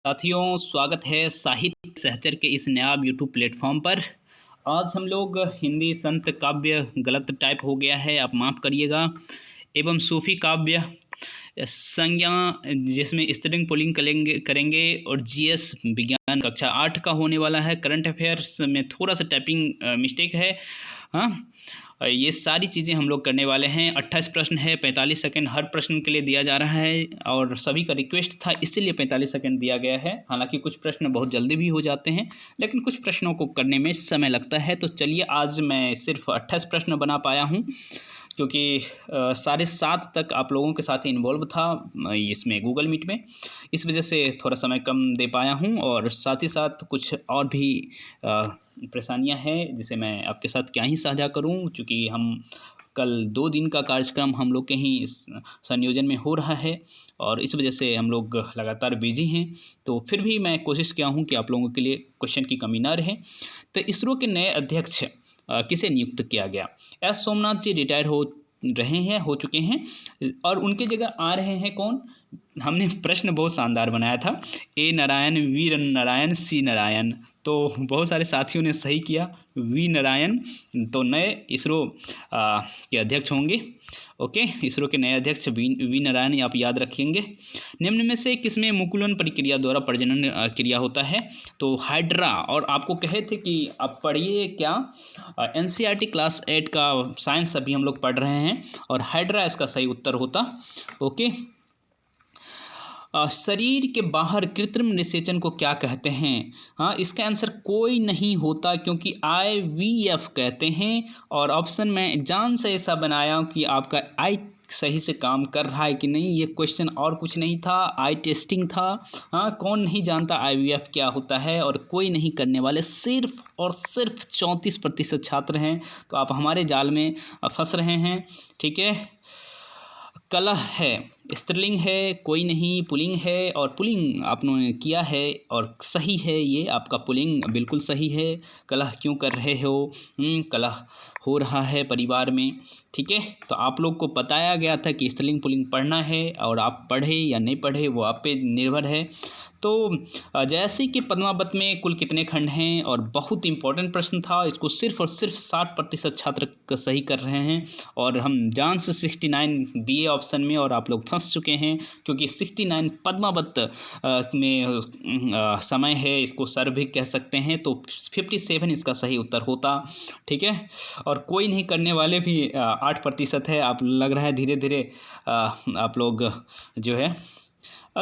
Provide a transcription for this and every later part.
साथियों, स्वागत है साहित्य सहचर के इस नायाब यूट्यूब प्लेटफॉर्म पर। आज हम लोग हिंदी संत काव्य गलत टाइप हो गया है, आप माफ़ करिएगा, एवं सूफ़ी काव्य संज्ञा जिसमें स्त्रीलिंग पुल्लिंग करेंगे करेंगे और जीएस विज्ञान कक्षा 8 का होने वाला है। करंट अफेयर्स में थोड़ा सा टाइपिंग मिस्टेक है। हाँ, ये सारी चीज़ें हम लोग करने वाले हैं। 28 प्रश्न है, 45 सेकंड हर प्रश्न के लिए दिया जा रहा है और सभी का रिक्वेस्ट था, इसीलिए 45 सेकंड दिया गया है। हालांकि कुछ प्रश्न बहुत जल्दी भी हो जाते हैं, लेकिन कुछ प्रश्नों को करने में समय लगता है। तो चलिए, आज मैं सिर्फ 28 प्रश्न बना पाया हूँ, क्योंकि 7:30 तक आप लोगों के साथ इन्वॉल्व था इसमें गूगल मीट में। इस वजह से थोड़ा समय कम दे पाया हूँ और साथ ही साथ कुछ और भी परेशानियाँ हैं, जिसे मैं आपके साथ क्या ही साझा करूँ, चूँकि हम कल 2 दिन का कार्यक्रम हम लोग के ही इस संयोजन में हो रहा है और इस वजह से हम लोग लगातार बिजी हैं। तो फिर भी मैं कोशिश किया हूँ कि आप लोगों के लिए क्वेश्चन की कमी ना रहे। तो इसरो के नए अध्यक्ष किसे नियुक्त किया गया? एस सोमनाथ जी रिटायर हो चुके हैं और उनके जगह आ रहे हैं कौन? हमने प्रश्न बहुत शानदार बनाया था, ए नारायण, वी नारायण, सी नारायण। तो बहुत सारे साथियों ने सही किया, वी नारायण तो नए इसरो के अध्यक्ष होंगे। ओके, इसरो के नए अध्यक्ष वी नारायण, आप याद रखेंगे। निम्न में से किसमें मुकुलन प्रक्रिया द्वारा प्रजनन क्रिया होता है? तो हाइड्रा। और आपको कहे थे कि आप पढ़िए क्या, एनसीईआरटी क्लास 8 का साइंस अभी हम लोग पढ़ रहे हैं और हाइड्रा इसका सही उत्तर होता। ओके, शरीर के बाहर कृत्रिम निषेचन को क्या कहते हैं? हाँ, इसका आंसर कोई नहीं होता, क्योंकि IVF कहते हैं। और ऑप्शन में जान से ऐसा बनाया कि आपका आई सही से काम कर रहा है कि नहीं। ये क्वेश्चन और कुछ नहीं था, आई टेस्टिंग था। हाँ, कौन नहीं जानता IVF क्या होता है, और कोई नहीं करने वाले सिर्फ और सिर्फ 34% छात्र हैं। तो आप हमारे जाल में फंस रहे हैं। ठीक है, कलह है, स्त्रीलिंग है, कोई नहीं, पुलिंग है, और पुलिंग आपने किया है और सही है, ये आपका पुलिंग बिल्कुल सही है। कलह क्यों कर रहे हो? कलह हो रहा है परिवार में। ठीक है, तो आप लोग को बताया गया था कि स्त्रीलिंग पुलिंग पढ़ना है, और आप पढ़े या नहीं पढ़े वो आप पे निर्भर है। तो जैसे कि पद्मावत में कुल कितने खंड हैं? और बहुत इंपॉर्टेंट प्रश्न था, इसको सिर्फ और सिर्फ 60% छात्र सही कर रहे हैं, और हम जान से 69 दिए ऑप्शन में, और आप लोग फंस चुके हैं, क्योंकि 69 पद्मावत में समय है, इसको सर भी कह सकते हैं। तो 57 इसका सही उत्तर होता। ठीक है, और कोई नहीं करने वाले भी 8% है। आप लग रहा है धीरे धीरे आप लोग जो है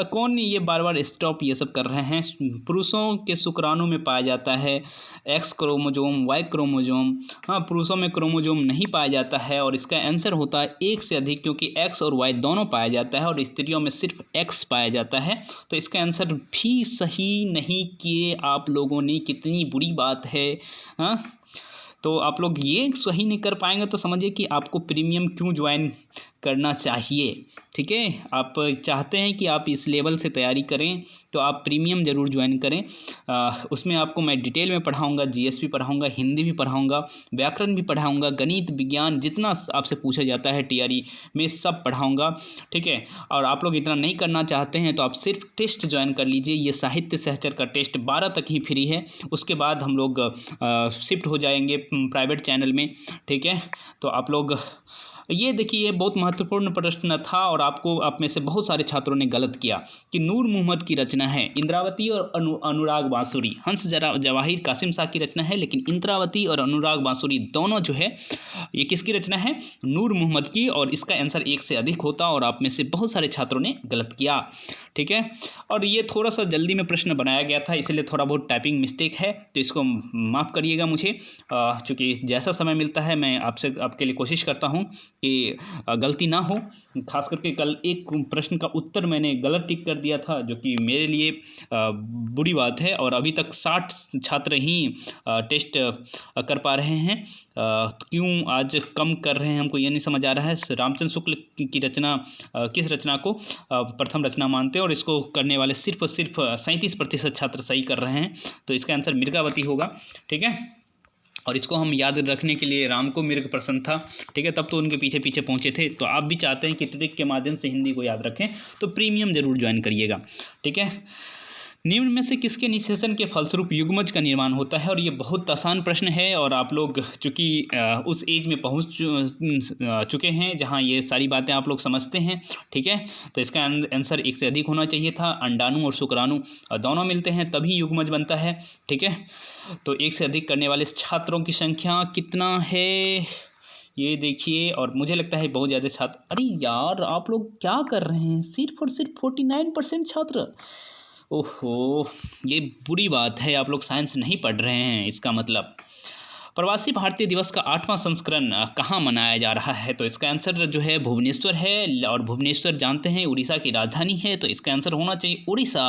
कौन ये बार बार स्टॉप ये सब कर रहे हैं। पुरुषों के शुक्राणु में पाया जाता है एक्स क्रोमोजोम, वाई क्रोमोजोम। हाँ, पुरुषों में क्रोमोजोम नहीं पाया जाता है, और इसका आंसर होता है एक से अधिक, क्योंकि एक्स और वाई दोनों पाया जाता है और स्त्रियों में सिर्फ एक्स पाया जाता है। तो इसका आंसर भी सही नहीं किए आप लोगों ने, कितनी बुरी बात है। हाँ, तो आप लोग ये सही नहीं कर पाएंगे तो समझिए कि आपको प्रीमियम क्यों ज्वाइन करना चाहिए। ठीक है, आप चाहते हैं कि आप इस लेवल से तैयारी करें तो आप प्रीमियम ज़रूर ज्वाइन करें। उसमें आपको मैं डिटेल में पढ़ाऊंगा, जीएस भी पढ़ाऊंगा, हिंदी भी पढ़ाऊंगा, व्याकरण भी पढ़ाऊंगा, गणित विज्ञान जितना आपसे पूछा जाता है टीआरई में सब पढ़ाऊंगा। ठीक है, और आप लोग इतना नहीं करना चाहते हैं तो आप सिर्फ टेस्ट ज्वाइन कर लीजिए। ये साहित्य सहचर का टेस्ट 12 तक ही फ्री है, उसके बाद हम लोग शिफ्ट हो जाएंगे प्राइवेट चैनल में। ठीक है, तो आप लोग ये देखिए, ये बहुत महत्वपूर्ण प्रश्न था, और आपको आप में से बहुत सारे छात्रों ने गलत किया कि नूर मोहम्मद की रचना है इंद्रावती और अनुराग बांसुरी। हंस जवाहिर कासिम शाह की रचना है, लेकिन इंद्रावती और अनुराग बांसुरी दोनों जो है ये किसकी रचना है? नूर मोहम्मद की। और इसका आंसर एक से अधिक होता, और आप में से बहुत सारे छात्रों ने गलत किया। ठीक है, और ये थोड़ा सा जल्दी में प्रश्न बनाया गया था, इसलिए थोड़ा बहुत टाइपिंग मिस्टेक है, तो इसको माफ़ करिएगा मुझे। चूँकि जैसा समय मिलता है मैं आपके लिए कोशिश करता हूँ कि गलती ना हो। खास करके कल एक प्रश्न का उत्तर मैंने गलत टिक कर दिया था, जो कि मेरे लिए बुरी बात है, और अभी तक 60 छात्र ही टेस्ट कर पा रहे हैं। तो क्यों आज कम कर रहे हैं, हमको ये नहीं समझ आ रहा है। रामचंद्र शुक्ल की रचना, किस रचना को प्रथम रचना मानते हैं, और इसको करने वाले सिर्फ और सिर्फ 37% छात्र सही कर रहे हैं। तो इसका आंसर मिर्गावती होगा। ठीक है, और इसको हम याद रखने के लिए राम को मिर्ग प्रसन्न था। ठीक है, तब तो उनके पीछे पीछे पहुंचे थे। तो आप भी चाहते हैं कि ट्रिक के माध्यम से हिंदी को याद रखें, तो प्रीमियम जरूर ज्वाइन करिएगा। ठीक है, निम्न में से किसके निषेचन के फलस्वरूप युग्मज का निर्माण होता है? और ये बहुत आसान प्रश्न है और आप लोग चूँकि उस एज में पहुँच चुके हैं जहाँ ये सारी बातें आप लोग समझते हैं, ठीक है? तो इसका आंसर एक से अधिक होना चाहिए था। अंडाणु और शुक्राणु दोनों मिलते हैं तभी युग्मज बनता है, ठीक है? तो एक से अधिक करने वाले छात्रों की संख्या कितना है ये देखिए, और मुझे लगता है बहुत ज़्यादा छात्र, अरे यार आप लोग क्या कर रहे हैं? सिर्फ और सिर्फ 49% छात्र। ओहो! ये बुरी बात है, आप लोग साइंस नहीं पढ़ रहे हैं इसका मतलब। प्रवासी भारतीय दिवस का 8वां संस्करण कहाँ मनाया जा रहा है? तो इसका आंसर जो है भुवनेश्वर है, और भुवनेश्वर जानते हैं उड़ीसा की राजधानी है, तो इसका आंसर होना चाहिए उड़ीसा।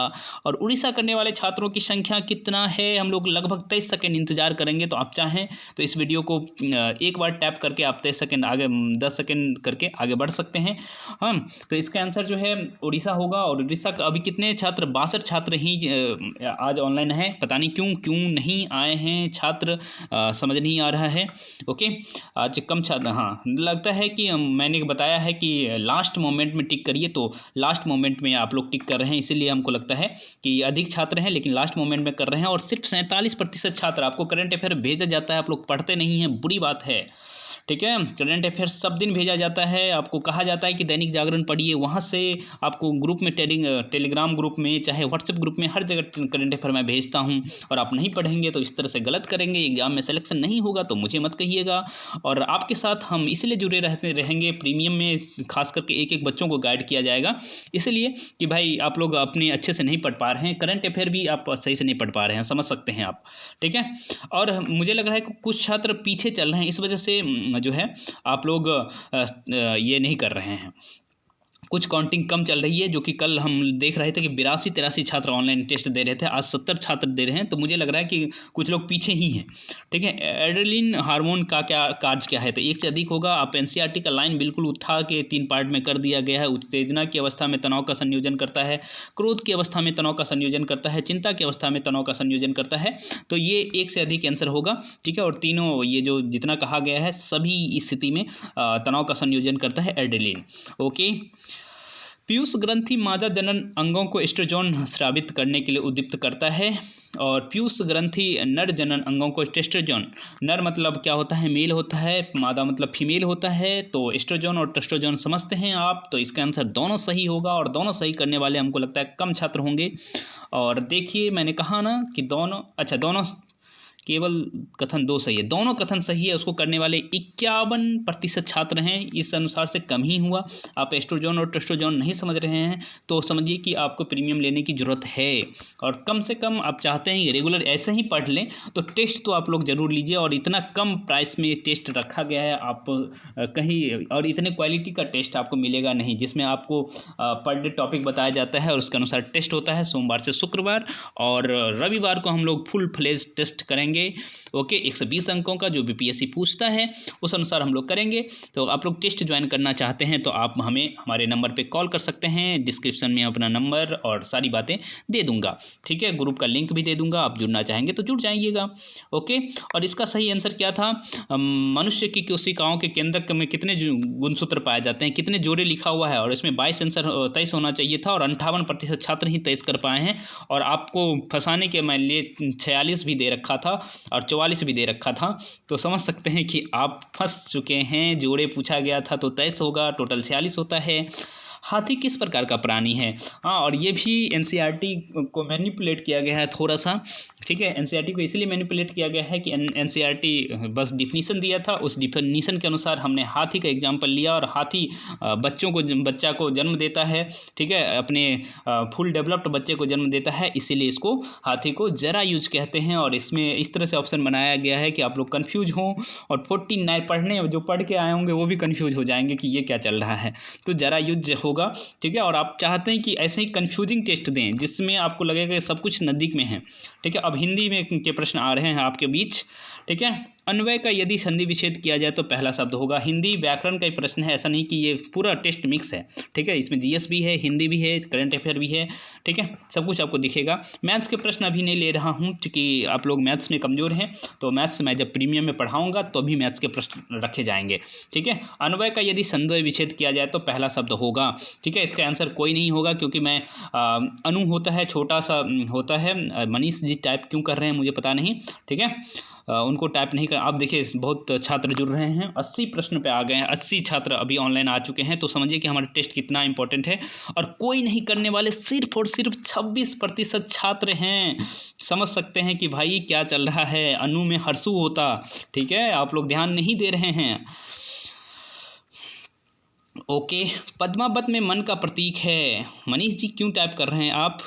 और उड़ीसा करने वाले छात्रों की संख्या कितना है? हम लोग लगभग 23 सेकंड इंतजार करेंगे, तो आप चाहें तो इस वीडियो को एक बार टैप करके आप 23 सेकंड आगे 10 सेकंड करके आगे बढ़ सकते हैं। तो इसका आंसर जो है उड़ीसा होगा। और उड़ीसा का अभी कितने छात्र? 62 छात्र ही आज ऑनलाइन है। पता नहीं क्यों नहीं आए हैं छात्र, समझ नहीं आ रहा है। ओके, आज कम छात्र, हाँ लगता है कि मैंने बताया है कि लास्ट मोमेंट में टिक करिए, तो लास्ट मोमेंट में आप लोग टिक कर रहे हैं, इसीलिए हमको लगता है कि अधिक छात्र हैं, लेकिन लास्ट मोमेंट में कर रहे हैं। और सिर्फ 47% छात्र, आपको करंट अफेयर भेजा जाता है, आप लोग पढ़ते नहीं हैं, बुरी बात है, ठीक है? करंट अफेयर सब दिन भेजा जाता है, आपको कहा जाता है कि दैनिक जागरण पढ़िए, वहाँ से आपको ग्रुप में टेलीग्राम ग्रुप में, चाहे व्हाट्सएप ग्रुप में, हर जगह करंट अफेयर मैं भेजता हूँ। और आप नहीं पढ़ेंगे तो इस तरह से गलत करेंगे, एग्जाम में सिलेक्शन नहीं होगा तो मुझे मत कहिएगा। और आपके साथ हम इसलिए जुड़े रहेंगे, प्रीमियम में खास करके एक बच्चों को गाइड किया जाएगा, इसलिए कि भाई आप लोग अपने अच्छे से नहीं पढ़ पा रहे हैं, करंट अफेयर भी आप सही से नहीं पढ़ पा रहे हैं, समझ सकते हैं आप, ठीक है? और मुझे लग रहा है कि कुछ छात्र पीछे चल रहे हैं, इस वजह से जो है आप लोग ये नहीं कर रहे हैं, कुछ काउंटिंग कम चल रही है, जो कि कल हम देख रहे थे कि 82-83 छात्र ऑनलाइन टेस्ट दे रहे थे, आज 70 छात्र दे रहे हैं, तो मुझे लग रहा है कि कुछ लोग पीछे ही हैं, ठीक है? एड्रेनलिन हार्मोन का क्या कार्य क्या है? तो एक से अधिक होगा। आप एनसीईआरटी का लाइन बिल्कुल उठा के 3 पार्ट में कर दिया गया है। उत्तेजना की अवस्था में तनाव का संयोजन करता है, क्रोध की अवस्था में तनाव का संयोजन करता है, चिंता की अवस्था में तनाव का संयोजन करता है, तो ये एक से अधिक आंसर होगा, ठीक है? और तीनों ये जो जितना कहा गया है सभी स्थिति में तनाव का संयोजन करता है एड्रेनलिन। ओके, पीयूष ग्रंथि मादा जनन अंगों को एस्ट्रोजन स्रावित करने के लिए उद्दीप्त करता है, और पीयूष ग्रंथि नर जनन अंगों को टेस्टोजन, नर मतलब क्या होता है? मेल होता है, मादा मतलब फीमेल होता है, तो एस्ट्रोजन और टेस्टोजन समझते हैं आप, तो इसका आंसर दोनों सही होगा। और दोनों सही करने वाले हमको लगता है कम छात्र होंगे। और देखिए मैंने कहा ना कि दोनों, अच्छा दोनों, केवल कथन 2 सही है, दोनों कथन सही है, उसको करने वाले 51% छात्र हैं, इस अनुसार से कम ही हुआ। आप एस्ट्रोजन और टेस्टोजन नहीं समझ रहे हैं तो समझिए कि आपको प्रीमियम लेने की ज़रूरत है, और कम से कम आप चाहते हैं रेगुलर ऐसे ही पढ़ लें तो टेस्ट तो आप लोग ज़रूर लीजिए। और इतना कम प्राइस में टेस्ट रखा गया है, आप कहीं और इतने क्वालिटी का टेस्ट आपको मिलेगा नहीं, जिसमें आपको पर डे टॉपिक बताया जाता है और उसके अनुसार टेस्ट होता है सोमवार से शुक्रवार, और रविवार को हम लोग फुल फ्लेज टेस्ट करेंगे। ओके, 120 अंकों का जो बीपीएससी पूछता है उस अनुसार हम लोग करेंगे। तो आप लोग टेस्ट ज्वाइन करना चाहते हैं तो आप हमें हमारे नंबर पे कॉल कर सकते हैं, डिस्क्रिप्शन में अपना नंबर और सारी बातें दे दूंगा, ठीक है? ग्रुप का लिंक भी दे दूंगा, आप जुड़ना चाहेंगे तो जुड़ जाइएगा। ओके, और इसका सही आंसर क्या था? मनुष्य की कोशिकाओं के केंद्रक में कितने गुणसूत्र पाए जाते हैं, कितने जोड़े लिखा हुआ है, और इसमें 22 आंसर 23 होना चाहिए था, और 58% छात्र ही 23 कर पाए हैं। और आपको फंसाने के मैं लिए 46 भी दे रखा था और 44 भी दे रखा था, तो समझ सकते हैं कि आप फंस चुके हैं। जोड़े पूछा गया था तो 23 होगा, टोटल 46 होता है। हाथी किस प्रकार का प्राणी है? हाँ, और ये भी एनसीईआरटी को मैनिपुलेट किया गया है थोड़ा सा, ठीक है? एनसीईआरटी को इसलिए मैनिपुलेट किया गया है कि एनसीईआरटी बस डिफिनीशन दिया था, उस डिफिनीशन के अनुसार हमने हाथी का एग्जाम्पल लिया, और हाथी बच्चा को जन्म देता है, ठीक है? अपने फुल डेवलप्ड बच्चे को जन्म देता है, इसीलिए इसको हाथी को जरा यूज कहते हैं। और इसमें इस तरह से ऑप्शन बनाया गया है कि आप लोग कन्फ्यूज हों, और 49 जो पढ़ के आए होंगे वो भी कन्फ्यूज हो जाएंगे कि ये क्या चल रहा है, तो जरा यूज होगा, ठीक है? और आप चाहते हैं कि ऐसे ही कन्फ्यूजिंग टेस्ट दें जिसमें आपको लगेगा कि सब कुछ नज़दीक में है, ठीक है? अब हिंदी में के प्रश्न आ रहे हैं आपके बीच, ठीक है? अन्वय का यदि संधि विच्छेद किया जाए तो पहला शब्द होगा। हिंदी व्याकरण का ही प्रश्न है, ऐसा नहीं कि ये पूरा टेस्ट मिक्स है, ठीक है। इसमें जीएस भी है, हिंदी भी है, करंट अफेयर भी है, ठीक है, सब कुछ आपको दिखेगा। मैथ्स के प्रश्न अभी नहीं ले रहा हूँ क्योंकि आप लोग मैथ्स में कमज़ोर हैं, तो मैथ्स मैं जब प्रीमियम में पढ़ाऊँगा तो भी मैथ्स के प्रश्न रखे जाएंगे, ठीक है। अन्वय का यदि संधि विच्छेद किया जाए तो पहला शब्द होगा, ठीक है। इसका आंसर कोई नहीं होगा क्योंकि मैं अनु होता है, छोटा सा होता है। मनीष जी टाइप क्यों कर रहे हैं मुझे पता नहीं, ठीक है। उनको टाइप नहीं कर। आप देखिए बहुत छात्र जुड़ रहे हैं, 80 प्रश्न पे आ गए हैं, 80 छात्र अभी ऑनलाइन आ चुके हैं, तो समझिए कि हमारा टेस्ट कितना इंपॉर्टेंट है। और कोई नहीं करने वाले सिर्फ और सिर्फ 26% छात्र हैं। समझ सकते हैं कि भाई क्या चल रहा है, अनु में हर्षु होता, ठीक है, आप लोग ध्यान नहीं दे रहे हैं। ओके, पद्मावत में मन का प्रतीक है। मनीष जी क्यों टाइप कर रहे हैं आप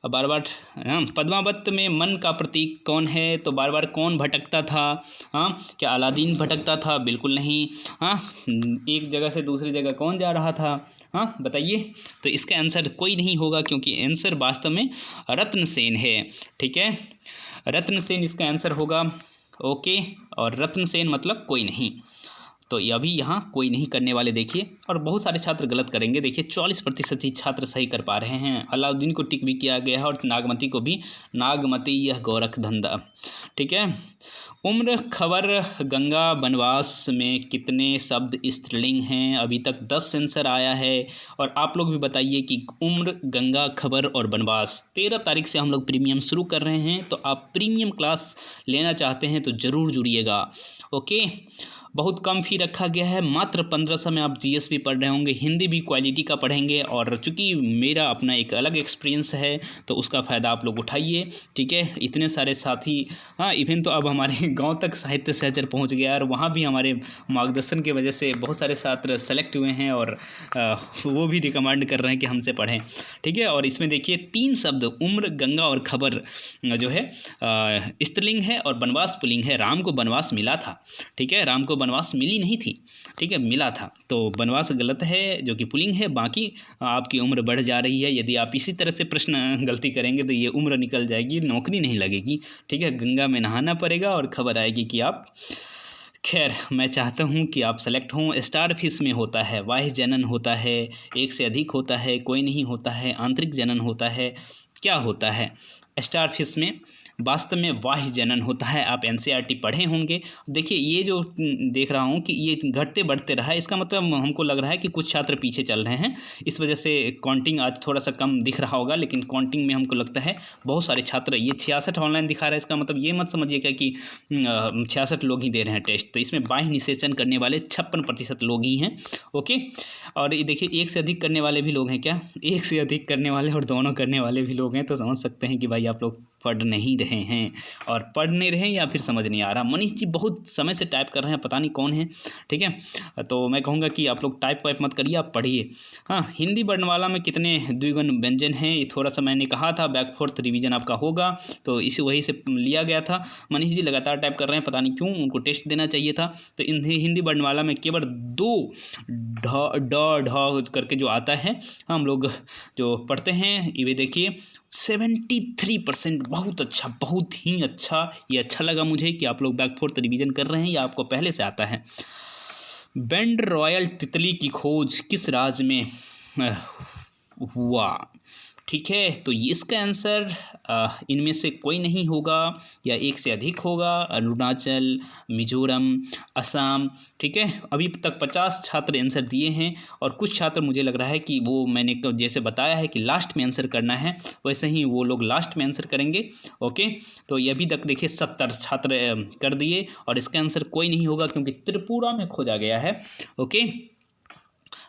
बार बार? हाँ, पद्मावत में मन का प्रतीक कौन है? तो बार बार कौन भटकता था? हाँ, क्या अलादीन भटकता था? बिल्कुल नहीं। हाँ, एक जगह से दूसरी जगह कौन जा रहा था? हाँ बताइए। तो इसका आंसर कोई नहीं होगा क्योंकि आंसर वास्तव में रत्नसेन है, ठीक है। रत्नसेन इसका आंसर होगा। ओके, और रत्नसेन मतलब कोई नहीं, तो ये अभी यहाँ कोई नहीं करने वाले देखिए, और बहुत सारे छात्र गलत करेंगे। देखिए 40% ही छात्र सही कर पा रहे हैं। अलाउद्दीन को टिक भी किया गया है और नागमती को भी। नागमती यह गोरख धंधा, ठीक है। उम्र, खबर, गंगा, बनवास में कितने शब्द स्त्रीलिंग हैं? अभी तक 10 आंसर आया है। और आप लोग भी बताइए कि उम्र, गंगा, खबर और बनवास 13 तारीख से हम लोग प्रीमियम शुरू कर रहे हैं, तो आप प्रीमियम क्लास लेना चाहते हैं तो ज़रूर जुड़िएगा। ओके, बहुत कम फी रखा गया है, मात्र 1500 में आप जीएस भी पढ़ रहे होंगे, हिंदी भी क्वालिटी का पढ़ेंगे। और चूँकि मेरा अपना एक अलग एक्सपीरियंस है तो उसका फ़ायदा आप लोग उठाइए, ठीक है। इतने सारे साथी, हाँ, इवन तो अब हमारे गांव तक साहित्य सहचर पहुंच गया और वहाँ भी हमारे मार्गदर्शन की वजह से बहुत सारे छात्र सेलेक्ट हुए हैं और वो भी रिकमेंड कर रहे हैं कि हमसे पढ़ें, ठीक है। और इसमें देखिए 3 शब्द उम्र, गंगा और खबर जो है स्त्रीलिंग है और बनवास पुल्लिंग है। राम को बनवास मिला था, ठीक है, राम को बनवास मिली नहीं थी, ठीक है, मिला था। तो बनवास गलत है जो कि पुल्लिंग है। बाकी आपकी उम्र बढ़ जा रही है, यदि आप इसी तरह से प्रश्न गलती करेंगे तो ये उम्र निकल जाएगी, नौकरी नहीं लगेगी, ठीक है। गंगा में नहाना पड़ेगा और खबर आएगी कि आप, खैर मैं चाहता हूँ कि आप सेलेक्ट हों। स्टार फिश में होता है वाह्य जनन होता है, एक से अधिक होता है, कोई नहीं होता है, आंतरिक जनन होता है, क्या होता है? स्टार फिश में वास्तव में वाह्य जनन होता है। आप एनसीईआरटी पढ़े होंगे। देखिए ये जो देख रहा हूँ कि ये घटते बढ़ते रहा है, इसका मतलब हमको लग रहा है कि कुछ छात्र पीछे चल रहे हैं, इस वजह से काउंटिंग आज थोड़ा सा कम दिख रहा होगा। लेकिन काउंटिंग में हमको लगता है बहुत सारे छात्र, ये 66 ऑनलाइन दिखा रहा है, इसका मतलब ये मत समझिएगा कि 66 लोग ही दे रहे हैं टेस्ट। तो इसमें बाह्य निषेचन करने वाले 56% लोग ही हैं। ओके, और ये देखिए एक से अधिक करने वाले भी लोग हैं क्या? एक से अधिक करने वाले और दोनों करने वाले भी लोग हैं, तो समझ सकते हैं कि भाई आप लोग पढ़ नहीं रहे हैं, और पढ़ नहीं रहे हैं या फिर समझ नहीं आ रहा। मनीष जी बहुत समय से टाइप कर रहे हैं, पता नहीं कौन है, ठीक है। तो मैं कहूँगा कि आप लोग टाइप वाइप मत करिए, आप पढ़िए। हाँ, हिंदी वर्णमाला में कितने द्विगुण व्यंजन हैं? ये थोड़ा सा मैंने कहा था, बैक फोर्थ रिवीजन आपका होगा, तो इसी वही से लिया गया था। मनीष जी लगातार टाइप कर रहे हैं, पता नहीं क्यों, उनको टेस्ट देना चाहिए था। तो हिंदी वर्णमाला में केवल 2 ढ करके जो आता है, हम लोग जो पढ़ते हैं, ये देखिए 73%। बहुत अच्छा, बहुत ही अच्छा। ये अच्छा लगा मुझे कि आप लोग बैक फोर्थ रिवीजन कर रहे हैं या आपको पहले से आता है। बैंड रॉयल तितली की खोज किस राज्य में हुआ? ठीक है, तो इसका आंसर इनमें से कोई नहीं होगा या एक से अधिक होगा। अरुणाचल, मिजोरम, असम, ठीक है। अभी तक 50 छात्र आंसर दिए हैं और कुछ छात्र मुझे लग रहा है कि वो मैंने जैसे बताया है कि लास्ट में आंसर करना है, वैसे ही वो लोग लास्ट में आंसर करेंगे। ओके, तो ये अभी तक देखिए 70 छात्र कर दिए और इसका आंसर कोई नहीं होगा क्योंकि त्रिपुरा में खोजा गया है। ओके,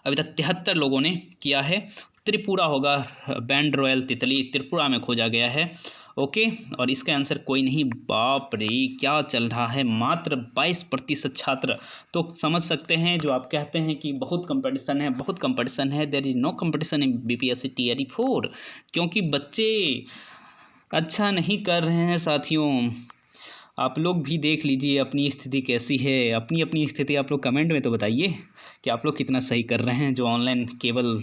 अभी तक 73 लोगों ने किया है, त्रिपुरा होगा। बैंड रॉयल तितली त्रिपुरा में खोजा गया है। ओके, और इसका आंसर कोई नहीं। बाप रे, क्या चल रहा है, मात्र 22% छात्र। तो समझ सकते हैं जो आप कहते हैं कि बहुत कंपटीशन है, बहुत कंपटीशन है। There is no competition in BPSC TRE 4, क्योंकि बच्चे अच्छा नहीं कर रहे हैं साथियों। आप लोग भी देख लीजिए अपनी स्थिति कैसी है। अपनी अपनी स्थिति आप लोग कमेंट में तो बताइए कि आप लोग कितना सही कर रहे हैं। जो ऑनलाइन केवल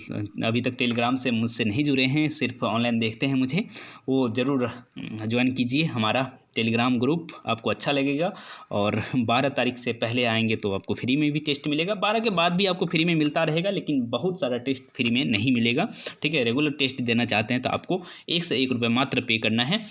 अभी तक टेलीग्राम से मुझसे नहीं जुड़े हैं, सिर्फ ऑनलाइन देखते हैं मुझे, वो ज़रूर ज्वाइन कीजिए हमारा टेलीग्राम ग्रुप, आपको अच्छा लगेगा। और 12 तारीख से पहले आएंगे तो आपको फ्री में भी टेस्ट मिलेगा, 12 के बाद भी आपको फ्री में मिलता रहेगा, लेकिन बहुत सारा टेस्ट फ्री में नहीं मिलेगा। ठीक है, रेगुलर टेस्ट देना चाहते हैं तो आपको 1 से 1 रुपये मात्र पे करना है।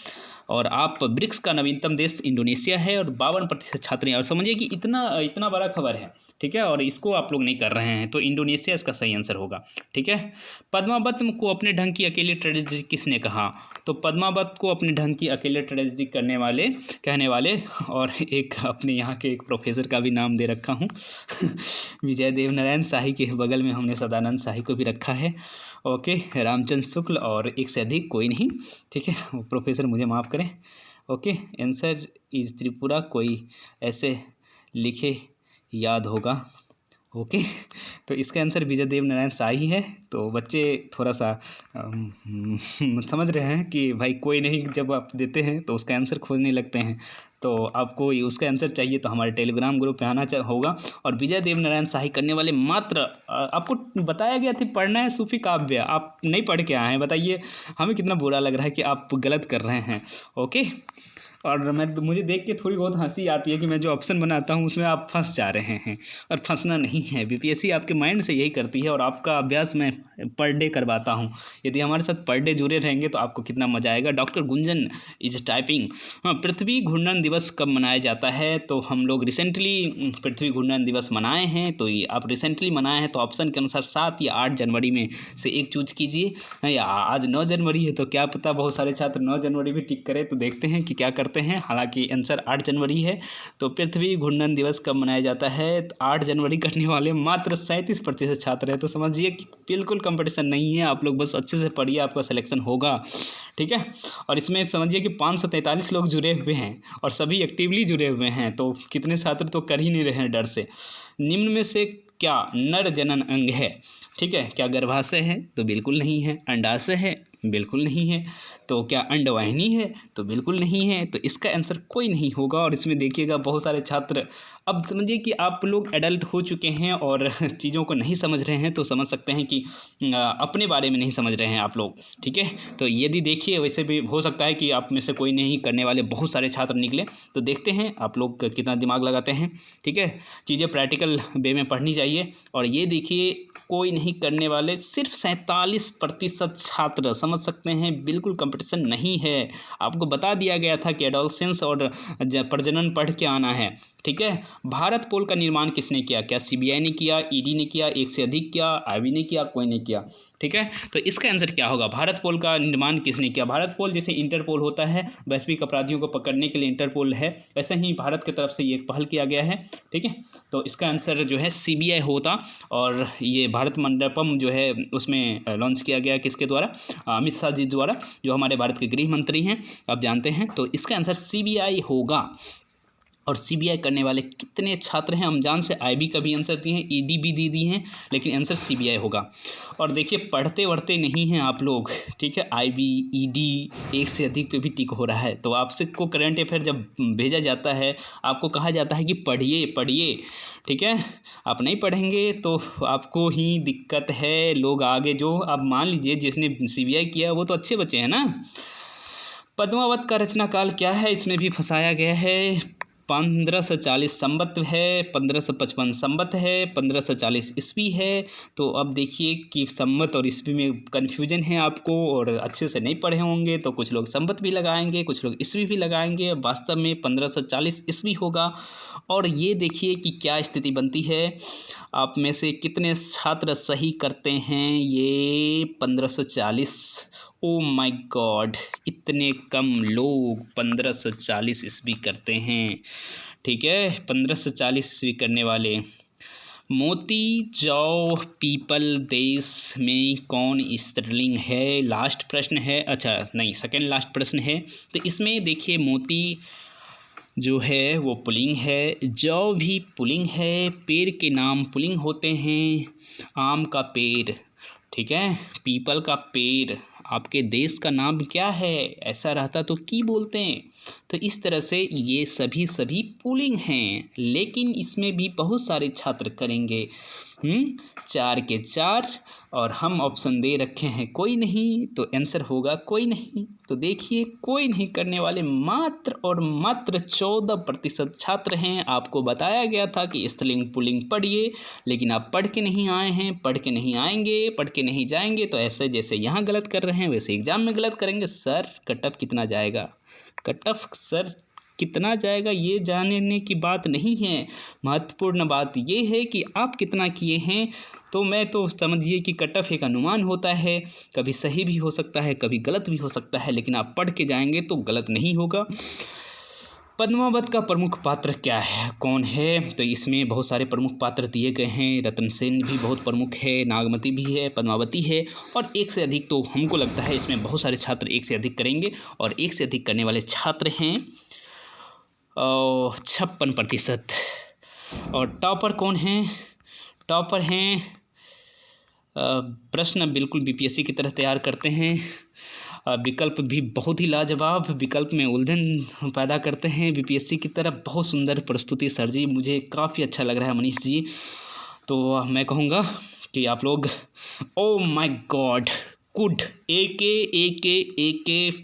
और आप ब्रिक्स का नवीनतम देश इंडोनेशिया है और 52% छात्र हैं। और समझिए कि इतना बड़ा खबर है, ठीक है, और इसको आप लोग नहीं कर रहे हैं, तो इंडोनेशिया इसका सही आंसर होगा। ठीक है, पद्मावत को अपने ढंग की अकेले ट्रेजेडी किसने कहा? तो पद्मावत को अपने ढंग की अकेले ट्रेजेडी कहने वाले और एक अपने यहाँ के एक प्रोफेसर का भी नाम दे रखा हूँ विजय देवनारायण शाही के बगल में हमने सदानंद शाही को भी रखा है। ओके, रामचंद्र शुक्ल और एक से अधिक कोई नहीं। ठीक है, प्रोफेसर मुझे माफ़ करें। ओके, आंसर इज त्रिपुरा, कोई ऐसे लिखे याद होगा। ओके, तो इसका आंसर विजय देवनारायण शाही है। तो बच्चे थोड़ा सा समझ रहे हैं कि भाई कोई नहीं, जब आप देते हैं तो उसका आंसर खोजने लगते हैं, तो आपको उसका आंसर चाहिए तो हमारे टेलीग्राम ग्रुप पे आना होगा। और विजय देवनारायण शाही करने वाले मात्र, आपको बताया गया था पढ़ना है सूफी काव्य, आप नहीं पढ़ के आए हैं, बताइए हमें कितना बुरा लग रहा है कि आप गलत कर रहे हैं। ओके, और मुझे देख के थोड़ी बहुत हंसी आती है कि मैं जो ऑप्शन बनाता हूँ उसमें आप फंस जा रहे हैं, और फंसना नहीं है। बीपीएससी आपके माइंड से यही करती है, और आपका अभ्यास मैं पर डे करवाता हूँ। यदि हमारे साथ पर डे जुड़े रहेंगे तो आपको कितना मजा आएगा। Doctor Gunjan is typing. हाँ, पृथ्वी घूर्णन दिवस कब मनाया जाता है? तो हम लोग रिसेंटली पृथ्वी घूर्णन दिवस मनाए हैं, तो ये आप रिसेंटली मनाए हैं तो ऑप्शन के अनुसार 7 या 8 जनवरी में से एक चूज कीजिए। या आज 9 जनवरी है तो क्या पता बहुत सारे छात्र 9 जनवरी भी टिक करें, तो देखते हैं कि क्या करते हैं। हालांकि आंसर 8 जनवरी है। तो पृथ्वी घूर्णन दिवस कब मनाया जाता है? तो 8 जनवरी करने वाले मात्र 37% छात्र हैं, तो समझिए कि बिल्कुल कंपटीशन नहीं है। आप लोग बस अच्छे से पढ़िए, आपका सिलेक्शन होगा। ठीक है, और इसमें समझिए कि 543 लोग जुड़े हुए हैं और सभी एक्टिवली जुड़े हुए हैं, तो कितने छात्र तो कर ही नहीं रहे हैं डर से। निम्न में से क्या नर जनन अंग है? ठीक है, क्या गर्भाशय है? तो बिल्कुल नहीं है। अंडाशय है? बिल्कुल नहीं है। तो क्या अंडवाहिनी है? तो बिल्कुल नहीं है। तो इसका आंसर कोई नहीं होगा। और इसमें देखिएगा बहुत सारे छात्र, अब समझिए कि आप लोग एडल्ट हो चुके हैं और चीज़ों को नहीं समझ रहे हैं, तो समझ सकते हैं कि अपने बारे में नहीं समझ रहे हैं आप लोग। ठीक है, तो यदि देखिए वैसे भी हो सकता है कि आप में से कोई नहीं करने वाले बहुत सारे छात्र निकले, तो देखते हैं आप लोग कितना दिमाग लगाते हैं। ठीक है, चीज़ें प्रैक्टिकल वे में पढ़नी चाहिए। और ये देखिए कोई नहीं करने वाले सिर्फ 47% छात्र, समझ सकते हैं बिल्कुल कंपटीशन नहीं है। आपको बता दिया गया था कि एडोलसेंस और प्रजनन पढ़ के आना है। ठीक है, भारत पोल का निर्माण किसने किया? क्या सीबीआई ने किया, ईडी ने किया, एक से अधिक किया, आईबी ने किया, कोई ने किया? ठीक है, तो इसका आंसर क्या होगा? भारत पोल का निर्माण किसने किया? भारत पोल जैसे इंटरपोल होता है, वैश्विक अपराधियों को पकड़ने के लिए इंटरपोल है, वैसे ही भारत की तरफ से ये एक पहल किया गया है। ठीक है, तो इसका आंसर जो है सीबीआई होता। और ये भारत मंडपम जो है उसमें लॉन्च किया गया किसके द्वारा? अमित शाह जी द्वारा, जो हमारे भारत के गृह मंत्री हैं, आप जानते हैं। तो इसका आंसर सीबीआई होगा। और सीबीआई करने वाले कितने छात्र हैं? हम जान से आईबी का भी आंसर दिए हैं, ईडी भी दी हैं, लेकिन आंसर सीबीआई होगा। और देखिए पढ़ते वढ़ते नहीं हैं आप लोग। ठीक है, आईबी ईडी एक से अधिक पे भी टिक हो रहा है, तो आपसे को करंट अफेयर जब भेजा जाता है, आपको कहा जाता है कि पढ़िए पढ़िए। ठीक है, आप नहीं पढ़ेंगे तो आपको ही दिक्कत है। लोग आगे जो आप मान लीजिए जिसने सीबीआई किया वो तो अच्छे बच्चे हैं ना। पद्मावत का रचना काल क्या है? इसमें भी फंसाया गया है। 1540 संवत है, 1555 संवत है, 1540 ईस्वी है। तो अब देखिए कि संवत और ईस्वी में कन्फ्यूजन है आपको, और अच्छे से नहीं पढ़े होंगे तो कुछ लोग संवत भी लगाएंगे, कुछ लोग ईस्वी भी लगाएंगे। वास्तव में 1540 ईस्वी होगा। और ये देखिए कि क्या स्थिति बनती है। आप में से कितने छात्र सही करते हैं ये 1540? ओ माय गॉड, इतने कम लोग 1540 ईस्वी करते हैं। ठीक है, 1540 ईस्वी करने वाले। मोती जौ पीपल देश में कौन स्त्रीलिंग है? लास्ट प्रश्न है, अच्छा नहीं सेकंड लास्ट प्रश्न है। तो इसमें देखिए मोती जो है वो पुल्लिंग है, जौ भी पुल्लिंग है, पेड़ के नाम पुल्लिंग होते हैं। आम का पेड़, ठीक है, पीपल का पेड़, आपके देश का नाम क्या है, ऐसा रहता तो की बोलते हैं। तो इस तरह से ये सभी पुल्लिंग हैं, लेकिन इसमें भी बहुत सारे छात्र करेंगे। 4 के 4 और हम ऑप्शन दे रखे हैं कोई नहीं, तो आंसर होगा कोई नहीं। तो देखिए कोई नहीं करने वाले मात्र और मात्र 14% छात्र हैं। आपको बताया गया था कि स्त्रीलिंग पुल्लिंग पढ़िए, लेकिन आप पढ़ के नहीं आए हैं, पढ़ के नहीं आएंगे, पढ़ के नहीं जाएंगे, तो ऐसे जैसे यहाँ गलत कर रहे हैं वैसे एग्जाम में गलत करेंगे। सर कट ऑफ कितना जाएगा, कट ऑफ सर कितना जाएगा ये जानने की बात नहीं है, महत्वपूर्ण बात ये है कि आप कितना किए हैं। तो मैं तो समझिए कि कट ऑफ एक अनुमान होता है, कभी सही भी हो सकता है, कभी गलत भी हो सकता है, लेकिन आप पढ़ के जाएंगे तो गलत नहीं होगा। पद्मावत का प्रमुख पात्र क्या है, कौन है? तो इसमें बहुत सारे प्रमुख पात्र दिए गए हैं। रतन सेन भी बहुत प्रमुख है, नागमती भी है, पद्मावती है, और एक से अधिक। तो हमको लगता है इसमें बहुत सारे छात्र एक से अधिक करेंगे, और एक से अधिक करने वाले छात्र हैं 56%। और टॉपर कौन है? टॉपर हैं प्रश्न बिल्कुल बीपीएससी की तरह तैयार करते हैं, विकल्प भी बहुत ही लाजवाब, विकल्प में उलझन पैदा करते हैं बीपीएससी की तरह। बहुत सुंदर प्रस्तुति सर जी, मुझे काफ़ी अच्छा लग रहा है मनीष जी। तो मैं कहूँगा कि आप लोग ओ माय गॉड गुड, एक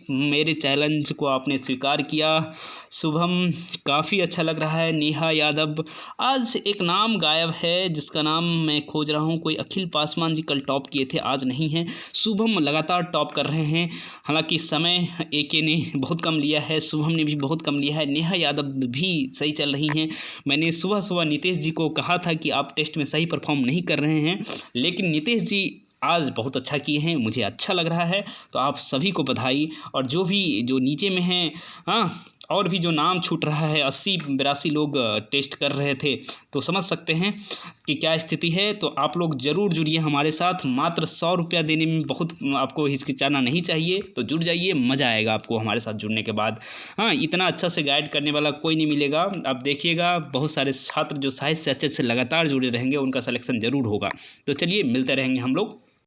मेरे चैलेंज को आपने स्वीकार किया। शुभम काफ़ी अच्छा लग रहा है। नेहा यादव, आज एक नाम गायब है जिसका नाम मैं खोज रहा हूँ, कोई अखिल पासवान जी कल टॉप किए थे, आज नहीं है। शुभम लगातार टॉप कर रहे हैं, हालांकि समय एके ने बहुत कम लिया है, शुभम ने भी बहुत कम लिया है, नेहा यादव भी सही चल रही हैं। मैंने सुबह नीतीश जी को कहा था कि आप टेस्ट में सही परफॉर्म नहीं कर रहे हैं, लेकिन नीतीश जी आज बहुत अच्छा किए हैं, मुझे अच्छा लग रहा है। तो आप सभी को बधाई। और जो नीचे में हैं, हाँ, और भी जो नाम छूट रहा है, 80-82 लोग टेस्ट कर रहे थे, तो समझ सकते हैं कि क्या स्थिति है। तो आप लोग ज़रूर जुड़िए हमारे साथ, मात्र 100 रुपया देने में बहुत आपको हिचकिचाना नहीं चाहिए, तो जुड़ जाइए, मज़ा आएगा आपको हमारे साथ जुड़ने के बाद। हाँ, इतना अच्छा से गाइड करने वाला कोई नहीं मिलेगा। आप देखिएगा बहुत सारे छात्र जो साहित्य से अच्छे से लगातार जुड़े रहेंगे, उनका सिलेक्शन ज़रूर होगा। तो चलिए मिलते रहेंगे हम लोग।